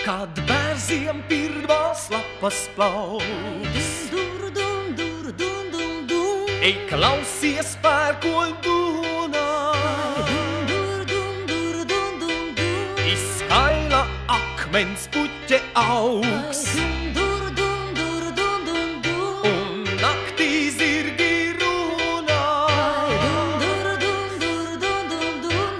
kad bērziem pirmās lapas plauks. Ej, klausies pērkoļu dūnā, izskaila akmens puķe augs. Un naktī zirgi runā.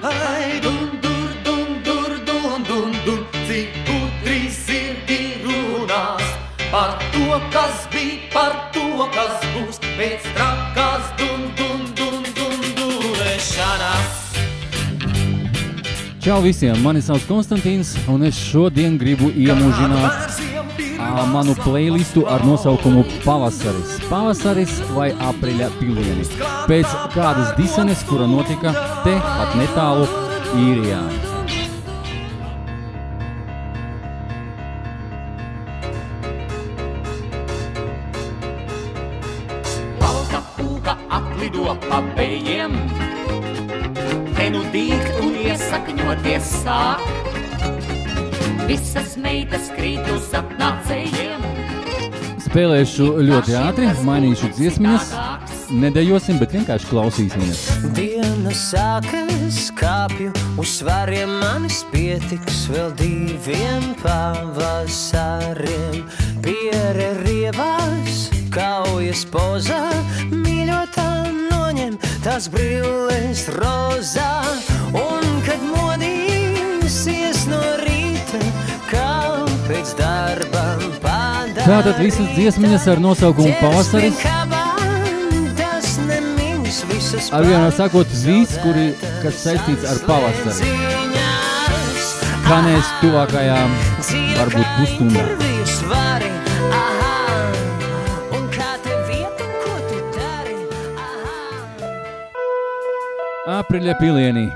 Ai, dun, dur, dun, dur, dun, dun, dun, cik gudri zirgi runās. Par to, kas bija, par to, kas būs, pēc trakās dun, dun, dun, dun, durēšanās. Čau visiem, mani sauc Konstantīns, un es šodien gribu iemūžināt manu playlistu ar nosaukumu Pavasaris. Pavasaris vai apriļa pilieni. Pēc kādas disenes, kura notika te pat netālu Īrijā. Palka pūka atlido pa vējiem, te nu dīgt un iesakņoties sāk. Visas meitas krīt uz apnācējiem. Spēlēšu ļoti ātri, mainīšu dziesmiņas, nedejosim, bet vienkārši klausīsimies. Diena sākas, kāpju uz svariem, manis pietiks vēl 2 pavasariem. Piere rievās, kaujas pozā, mīļotā noņem tās brilles rozā. Un kad modīsies no rīta, kā pēc darbam padara. Tātad visas dziesmiņas ar nosaukumu Pavasaris. Arvienā sakot viss, kas saistīts ar pavasari. Skanēs tuvākajā, varbūt pusstundā. Apriļa pilieni.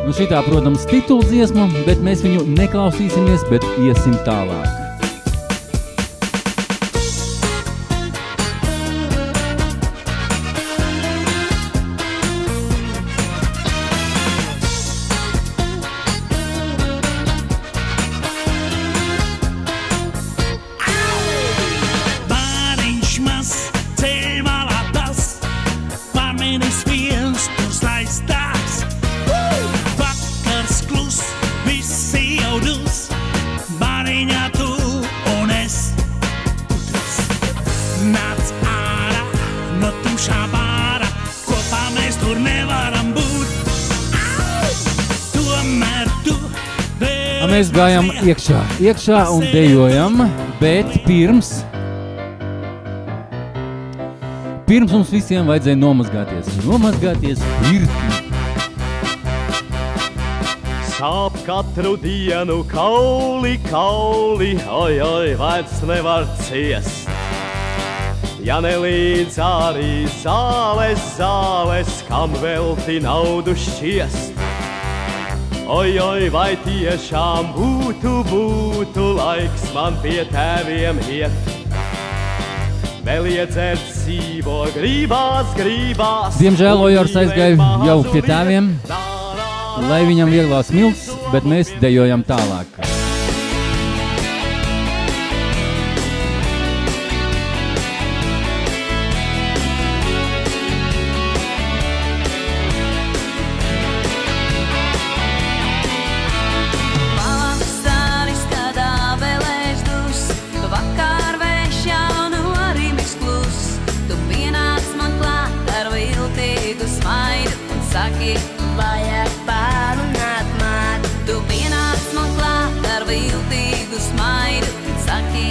Nu šitā, protams, tituldziesma, bet mēs viņu neklausīsimies, bet iesim tālāk. Mēs gājām iekšā un dejojam, bet pirms mums visiem vajadzēja nomazgāties pirtī. Sāp katru dienu kauli, oi, oi, vairs nevar ciest. Ja nelīdz arī zāles, kam velti naudu šķiest. Oi, oi, vai tiešām būtu laiks man pie tēviem iet. Vēl iedzert dzīvo, gribās. Diemžēl Ojārs aizgāja jau pie tēviem, lai viņam vieglās smilts, bet mēs dejojam tālāk. Vajag parunāt man, tu pienāc man klāt ar viltīgu smaidu. Saki,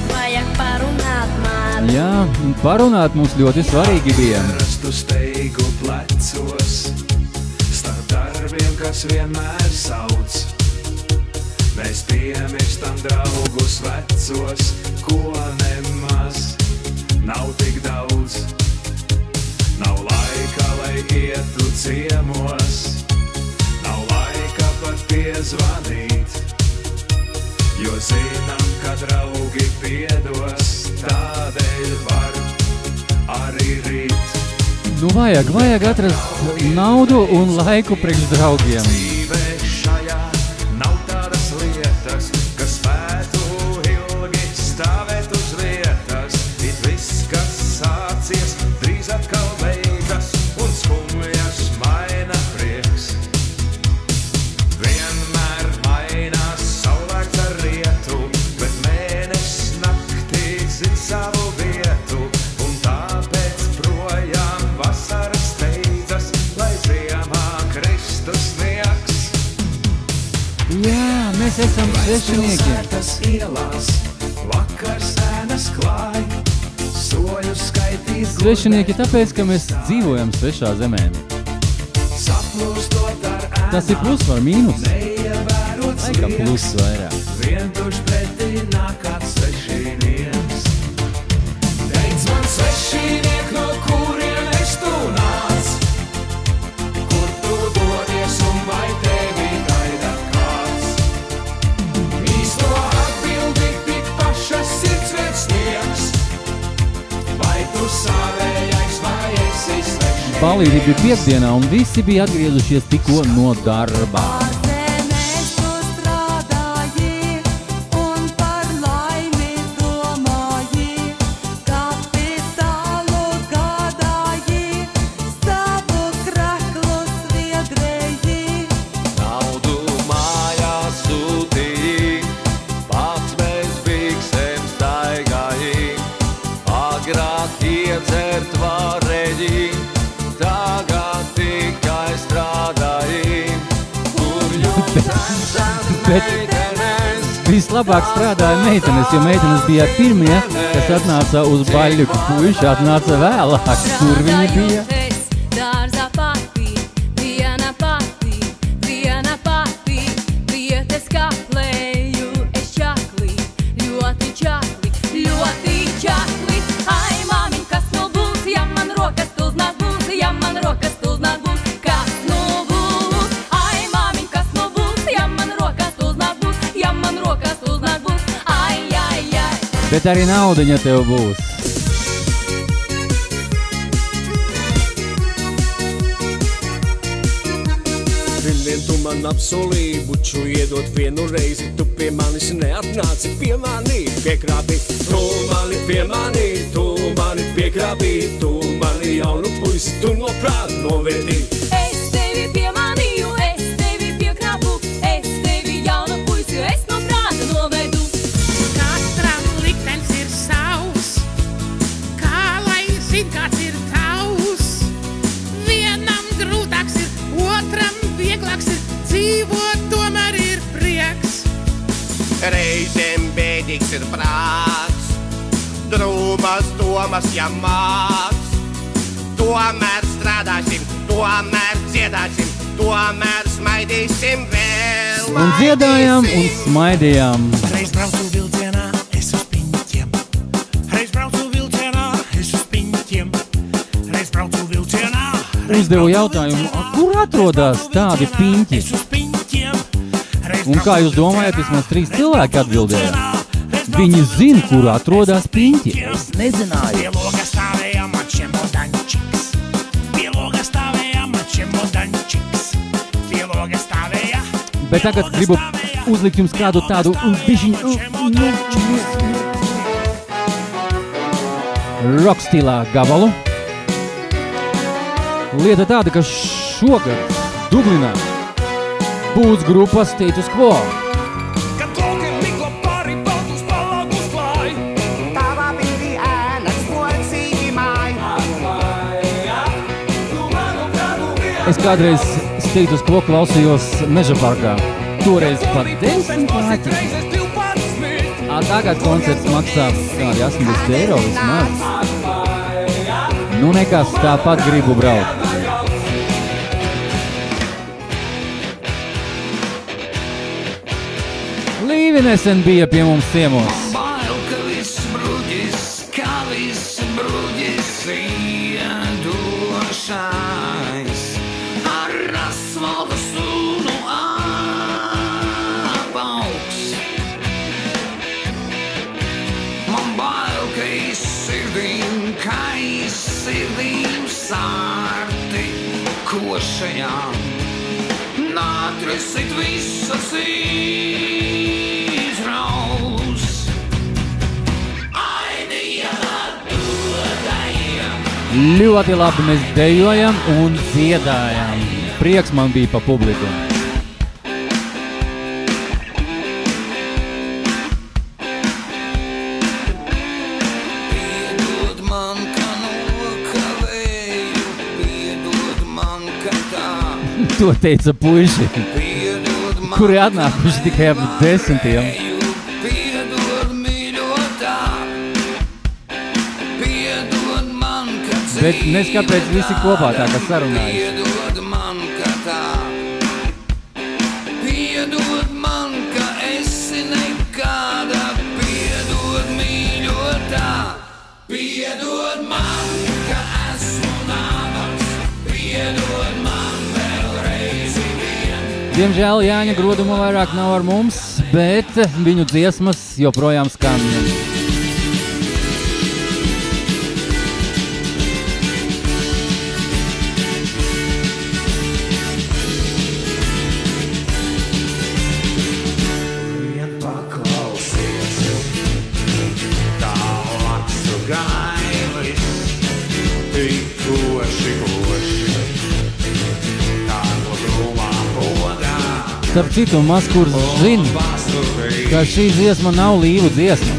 vajag parunāt man. Jā, parunāt mums ļoti svarīgi bija. Rastu steigu plecos, starp darbiem, kas vienmēr sauc. Mēs piemirstam draugus vecos, ko nemaz nav tik daudz. Nav laika, lai ietu ciemos, nav laika piezvanīt, jo zinām, ka draugi piedos, tādēļ var arī rīt. Nu vajag atrast naudu un laiku priekš draugiem. Dzīvē šajā nav tādas lietas, kas spētu ilgi stāvēt uz vietas. It viss, kas sācies, drīz atkal beigas, un skumjas maina prieks. Vienmēr mainās saulēkts ar rietu, bet mēnesis naktī zin savu vietu, un tāpēc projām vasara steidzas, lai ziemā Kristus niegs. Jā, mēs esam svešinieki. Pilsētas ielās, vakars ēnas klāj, soļu skaitīt Svešinieki tāpēc, ka mēs dzīvojam svešā zemē. saplūstot ar Tas ir plus vai mīnus? neievērots Laikam plus vairāk. vientuļš pretī nāk kāds svešinieks. Teic man svešiniek, no kurienes tu nāc, kur tu dodies un vai tevi gaida kāds. Īsto atbildi tik pašas sirds viens sniegs, vai tu savējais vai esi svešinieks. Balīti bija piekdienā un visi bija atgriezušies tikko no darba. Zemes tu strādāji un par laimi domāji, kapitālu gādāji, savu kraklu sviegrēji. Naudu mājās sūtīji, pats bez biksēm staigāji, agrāk iedzert varēji, tagad tikai strādāji, kur jūtas meitenes. Vislabāk strādāja meitenes, jo meitenes bija pirmie, kas atnāca uz baļļu, puiši atnāca vēlāk. Kur viņi bija? Es dārzā pati, viena pati, vietas kaplēju, es čakli, ļoti čakli. Ai, māmiņ, kas nu būs, ja man rokas tulznāk būs, ja man rokas tulznāk būs, kas nu būs? Ai, māmiņ, kas nu būs, ja man rokas tulznāk būs, ja man rokas tulznāk būs, ai. Bet arī naudiņa tev būs. Pirmdien tu man apsolīji buču iedot vienu reizi, tu pie manis neatnāci pie mani piekrāpi. Tu mani pie mani, tu mani piekrāpi, tu mani jaunu puisi, tu no prāta novedi. Es tevi piemanīju, es tevi piekrāpu, es tevi jaunu puisi, es no prāta novedu. Katram liktenis ir savs, kā lai zin, kāds ir tavs. Vienam grūtāks ir, otram vieglāks ir, dzīvot tomēr ir prieks. Reizēm bēdīgs ir prāts, drūmas domas jāmāc. Tomēr strādāsim, tomēr dziedāsim, tomēr smaidīsim vēl. Un dziedājām un smaidījām. Reiz braucu vilcienā, es uz piņķiem. Reiz braucu vilcienā, es uz piņķiem. Reiz braucu vilcienā. Uzdevu jautājumu, kur atrodas tādi piņķi? Es uz piņķiem. Un kā jūs domājat, vismaz 3 cilvēki atbildēja? Viņi zina, kur atrodas piņķi. Es nezināju. Pie loga stāvēja man čemodančiks. Pie loga stāvēja man čemodančiks. Pie loga stāvēja. Bet tagad gribu uzlikt jums kādu tādu bišķiņu rock stilā gabalu. Lieta tāda, ka šogad Dublinā būs grupa Status Quo. Kad logi mikla pāri baltus palāgus klāj. Tava bija ēnas pocīgi māj. Es kādreiz Status Quo klausījos Meža parkā. Toreiz pat 10 lēķi. Tagad koncerts maksā kādi 80 eiro vismaz. Nu nekas, tāpat gribu braukt. Līvi nesen bija pie mums ciemos. Bail, ka viss bruģis iedošais ar asfalta sunu sirdīm sārti košajām. Nātrisit visas izraus. Ļoti labi mēs dejojam un dziedājam. Prieks man bija pa publiku. Piedod man, ka nokavēju, piedod man, ka tā. To teica puiši, Piedod man, kuri atnākuši tikai ap 10. piedod mīļotā. Piedod man, ka Bet nes kāpēc visi kopā tā kā sarunājas. Piedod man, ka tā. Piedod man, ka esi nekāda. Piedod mīļotā. Piedod man, ka esmu nabaks. Piedod man vēl reizi vien. Diemžēl Jāņa Groduma vairāk nav ar mums, bet viņu dziesmas joprojām skan. Vien paklausies, tā laksu gailis, tik koši, kā no krūmā podā. Starp citu, mazkurs zina, ka šī dziesma nav Līvu dziesma.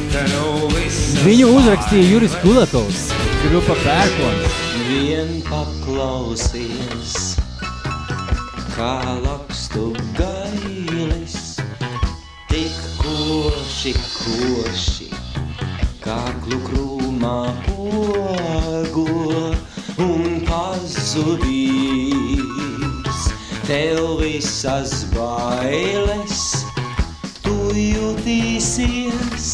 Viņu uzrakstīja Juris Kulakovs, grupa Pērkons. Vien paklausies, kā lakstu gailis, tik koši, kāklu krūmā pogo un pazudīs tev visas bailes, tu jutīsies,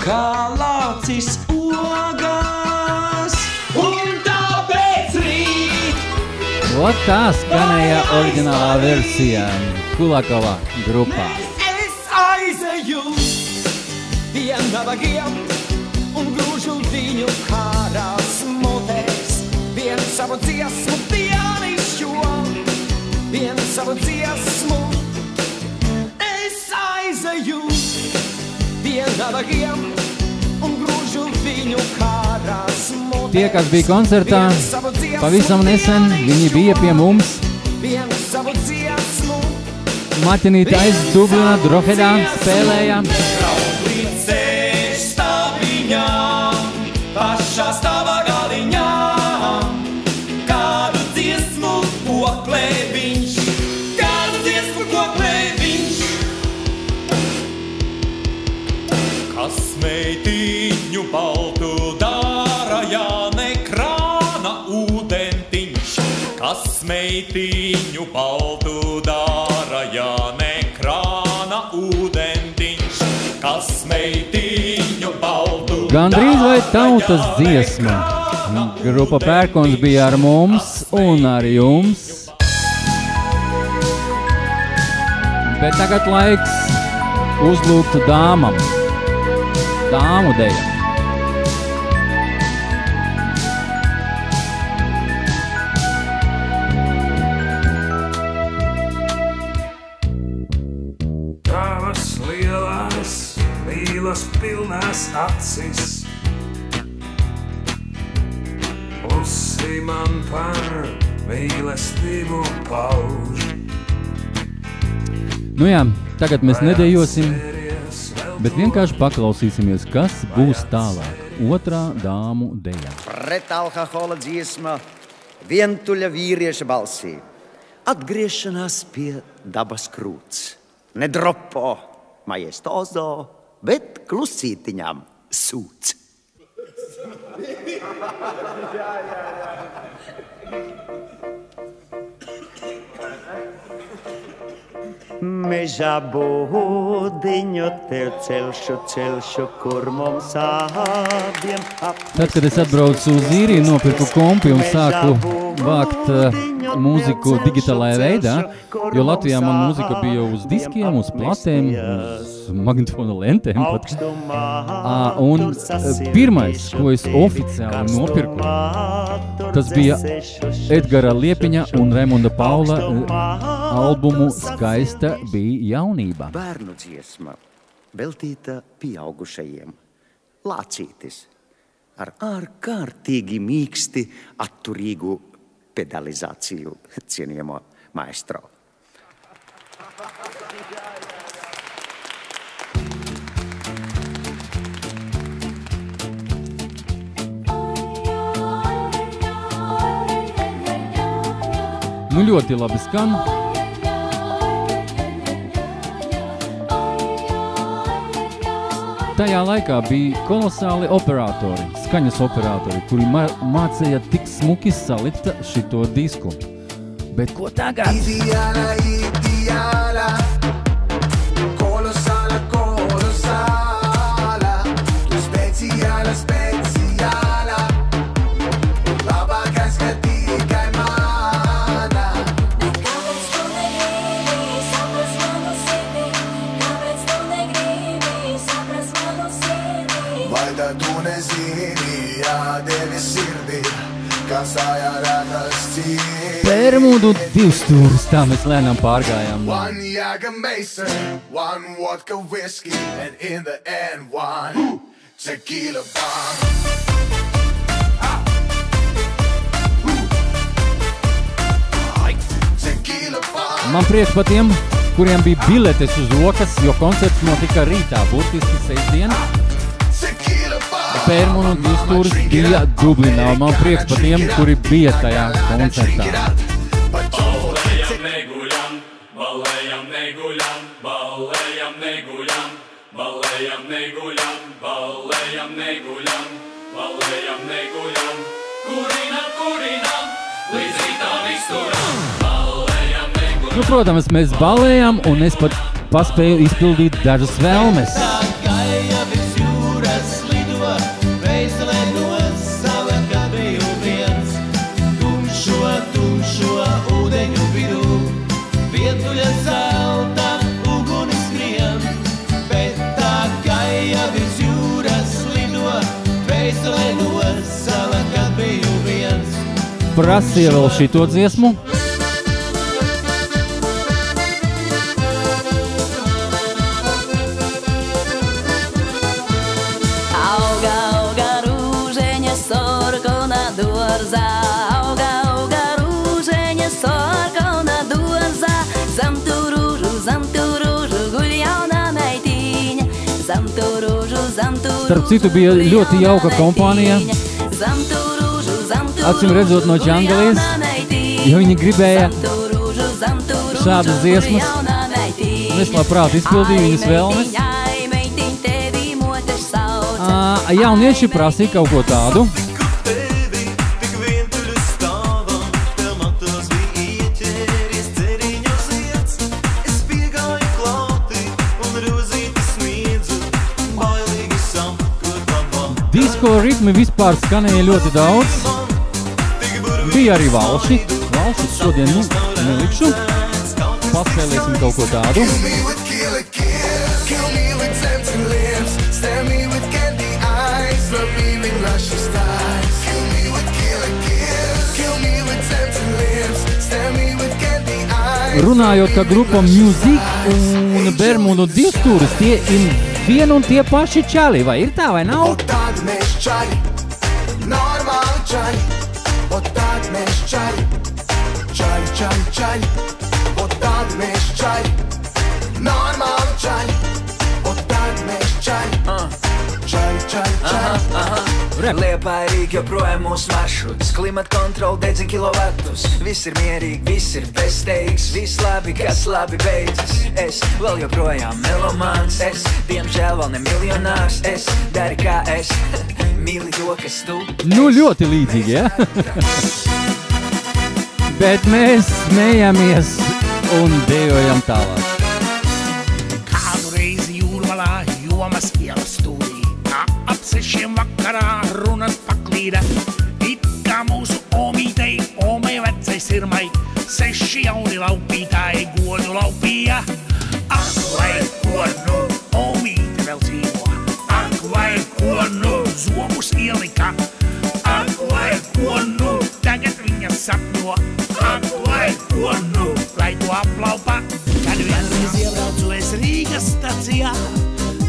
kā lācis ogās, un tāpēc rīt. Ot tā skanēja oriģinālā versijā Kulakova grupā. Es aizeju pie nabagiem un grūžu viņu kādās mutēs. Vien savu dziesmu pianišķo, vien savu dziesmu. Es aizeju pie nabagiem un grūžu viņu kādās mutēs. Tie, kas bija koncertā, pavisam nesen viņi bija pie mums. Vien savu dziesmu. Maķinīt aiz Dublina Drohedā spēlēja. Līdzēs taviņā, pašā stāvā galiņā, kādu dziesmu koklē viņš, kādu dziesmu koklē viņš. Kas meitiņu baltu dara, ja ne krāna ūdentiņš? Kas meitiņu baltu dara, ja ne krāna ūdentiņš? Kas meitiņu baltu dara? Gandrīz vai tautas dziesma. Grupa Pērkons bija ar mums un ar jums. Bet tagad laiks uzlūgt dāmam. Dāmu deja. Tavas lielās, mīlas pilnās acis Pusi man par mīlestību pauž. Nu jā, tagad mēs nedejosim, bet vienkārši paklausīsimies, kas būs tālāk. Otrā dāmu deja. Pretalkohola dziesma vientuļa vīrieša balsī. Atgriešanās pie dabas krūts. Ne dropo majestozo, bet klusītiņām sūc. Mežā būdiņu tev celšu, kur mums abiem Tad, kad es atbraucu uz īriju, nopirku kompi un sāku vākt mūziku digitālajā veidā, jo Latvijā man mūzika bija uz diskiem, uz platēm, uz magnetofona lentēm pat. Un pirmais, ko es oficiāli nopirku, tas bija Edgara Liepiņa un Raimonda Paula albumu Skaista bija jaunība. Bērnu dziesma, veltīta pieaugušajiem. Lācītis ar ārkārtīgi mīksti atturīgu pedalizāciju, cienījamo maestro. Nu ļoti labi skan. Tajā laikā bija kolosāli operatori, skaņas operatori, kuri mācīja tik smuki salikt šito disku. Bet ko tagad? Ideāla, ideāla, kolosāla, kolosāla, tu speciāla, speciāla, labākais, ka tikai mana. Bet kāpēc tu negribi saprast manu sirdi? Kāpēc tu negribi saprast manu sirdi? Vai tad tu nezini, jādevi sirdi, kas ajārādas cīri? Bermudu divstūris, tā mēs lēnām pārgājām. One Jägermeister, one vodka whiskey, and in the end one tequila bomb. Tequila bomb. Man prieks par tiem, kuriem bija biletes uz rokas, jo koncerts notika rītā, burtiski 6 dienas. Bermudu divstūris bija Dublinā. Man prieks par tiem, kuri bija tajā koncertā. Balējam, neguļam, balējam, neguļam, balējam, neguļam, balējam, neguļam, balējam, neguļam, balējam, neguļam, kurinam, kurinam, līdz rītām izturam, balējam, neguļam. Nu, protams, mēs balējam, un es pat paspēju izpildīt dažas vēlmes. Prasīja vēl šito dziesmu. Auga, auga rūžeņa sorkona dorzā, auga, auga rūžeņa sorkona dorzā, zem tu rūžu guļ jaunā meitiņa, zem tu rūžu. Starp citu bija ļoti jauka kompānija. Acīm redzot no Džangalijas, jo viņi gribēja šādas dziesmas, un es labprāt izpildīju viņas vēlmes. Jaunieši prasīja kaut ko tādu. Disko ritmi vispār skanēja ļoti daudz. Bija arī valši. Valšus šodien nelikšu. Paspēlēsim kaut ko tādu. Runājot, ka grupa Music un Bermudu divstūris, tie ir vien un tie paši čali, vai ir tā, vai nav? Tad mēs čali, normāli čali, tad mēs čali, čali, čali, čali, tad mēs čali, normāli čali, tad mēs čali, čali, čali, čali. Liepāja Rīga joprojām mūsu maršruts, klimata kontrola dedzina kilovatus. Viss ir mierīgi, viss ir bezsteigs, viss labi, kas labi beidzas. Es vēl joprojām melomāns, es diemžēl vēl ne miljonārs. Es dari kā es, mīli to, kas tu. Nu ļoti līdzīgi, ja? Bet mēs smējamies un dejojam tālāk. Kādu reizi jūrmalā jomas ielas stūrī, ap 6 vakarā runas paklīda. It kā mūsu omītei, omei sirmai, 6 jauni laupītāji godu laupīja. Ak, vai ko nu, omīte vēl dzīvo, ak, vai ko nu, zobus ielika, ak, vai ko nu, tagad viņa sapņo, ak, vai ko nu, lai to aplaupa. Kad vienreiz iebraucu es Rīgas stacijā,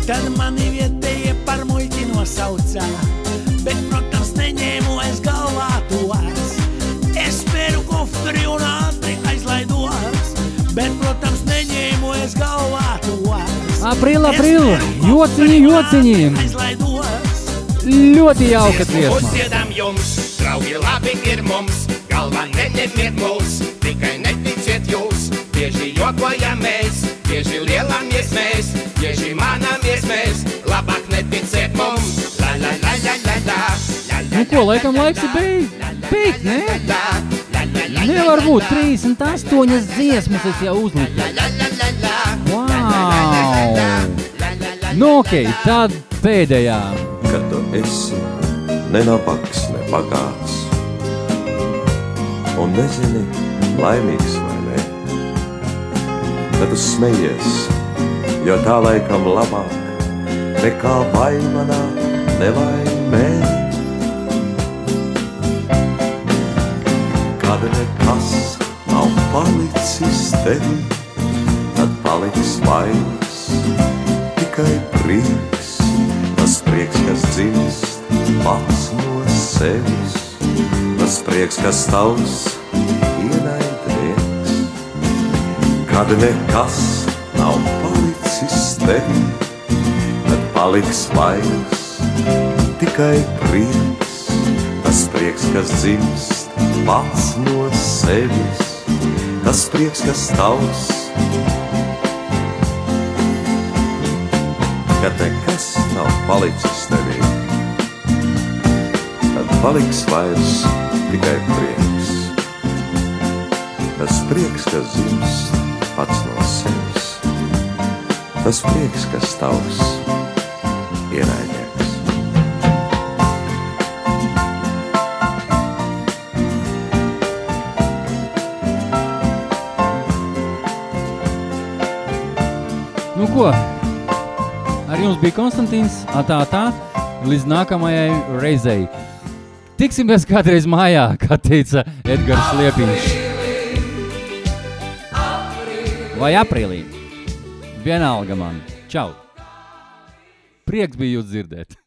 tad mani vietējie par muļķi nosaucā, bet, protams, neņēmu es galvā tos. Es spēru kofri un ātri aizlaidos, bet, protams, neņēmu es galvā tos. April, jociņi! Ļoti jauka dziesma. Uzdziedam jums, draugi labi ir mums, galvā neņemiet mūs, tikai neticiet jūs. Bieži jokojamies, bieži lielamies mēs, bieži manamies mēs, labāk neticiet mums. La la la la la la. Nu ko, laikam laiks ir beigt, ne? Nevar būt 38 dziesmas es jau uzliku. Wow! Nu okei, tad pēdējā. Kad tu esi ne nabaks, ne bagāts, un nezini, laimīgs vai ne, tad tu smejies, jo tā laikam labāk nekā vaimanā nevaimē. Kad nekas nav palicis tevi, tad paliks vainas, tikai prieks. Tas prieks, kas dzimst pats no sevis, tas prieks, kas tavs ienaidnieks. Kad nekas nav palicis tevi, tad paliks vainas, tikai prieks. Tas prieks, kas dzimst pats no sevis, tas prieks, kas tavs. Kad nekas nav palicis tevī, tad paliks vairs tikai prieks. Tas prieks, kas dzimst pats no sevis, tas prieks, kas tavs ienaidnieks. Nu ko? Ar jums bija Konstantīns, tā, līdz nākamajai reizei. Tiksimies kādreiz mājā, kā teica Edgars Liepiņš. Vai aprīlī. Vienalga man. Čau. Prieks bija jūs dzirdēt.